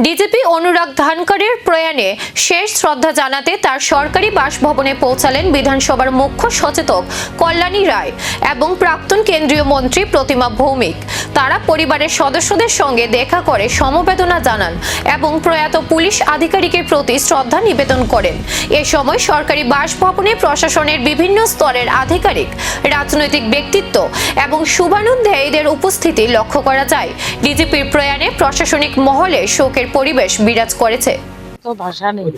DGP অনুরাগ ধানকরের প্রয়াণে শেষ শ্রদ্ধা জানাতে তার সরকারি বাসভবনে পৌঁছালেন বিধানসভার মুখ্য সচেতক কল্যাণী রায় এবং প্রাক্তন কেন্দ্রীয় মন্ত্রী প্রতিমা ভৌমিক। তারা পরিবারের সদস্যদের সঙ্গে দেখা করে সমবেদনা জানান এবং প্রয়াত পুলিশ আধিকারিকের প্রতি শ্রদ্ধা নিবেদন করেন। এ সময় সরকারি বাসভবনে প্রশাসনের বিভিন্ন স্তরের আধিকারিক, রাজনৈতিক ব্যক্তিত্ব এবং শুভানুধ্যায়ীদের উপস্থিতি লক্ষ্য করা যায়। ডিজিপির প্রয়াণে প্রশাসনিক মহলে শোকের পরিবেশ বিরাজ করেছে। তো ভাষা নেই,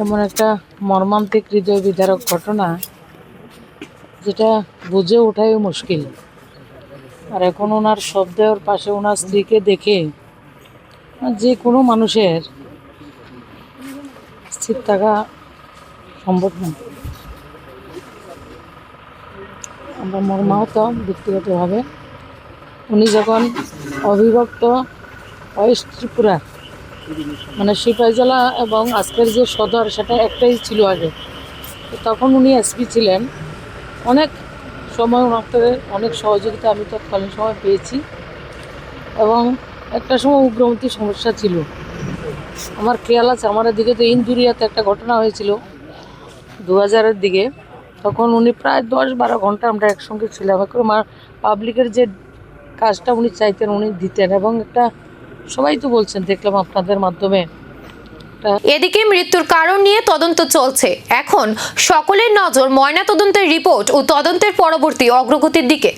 এমন একটা মর্মান্তিক হৃদয় বিদারক ঘটনা যেটা বুঝে ওঠাই মুশকিল। আর এখন ওনার শব্দের পাশে ওনার স্ত্রীকে দেখে যে কোনো মানুষের স্থির থাকা সম্ভব না। আমরা মর্মাহত ব্যক্তিগতভাবে। উনি যখন অবিভক্ত ওয়েস্ট ত্রিপুরা মানে সিপাহীজলা এবং আজকের যে সদর সেটা একটাই ছিল আগে, তখন উনি এসপি ছিলেন। অনেক সময় ওনার অনেক সহযোগিতা আমি তৎকালীন সময় পেয়েছি এবং একটা সময় উগ্রমতি সমস্যা ছিল। আমার খেয়াল আছে, আমার দিকে তো ইন্দুরিয়াতে একটা ঘটনা হয়েছিল 2000-এর দিকে। তখন উনি প্রায় 10-12 ঘন্টা আমরা একসঙ্গে ছিলাম। পাবলিকের যে কাজটা উনি চাইতেন উনি দিতেন এবং একটা সবাই তো বলছেন, দেখলাম আপনাদের মাধ্যমে। এদিকে মৃত্যুর কারণ নিয়ে তদন্ত চলছে। এখন সকলের নজর ময়নাতদন্তের রিপোর্ট ও তদন্তের পরবর্তী অগ্রগতির দিকে।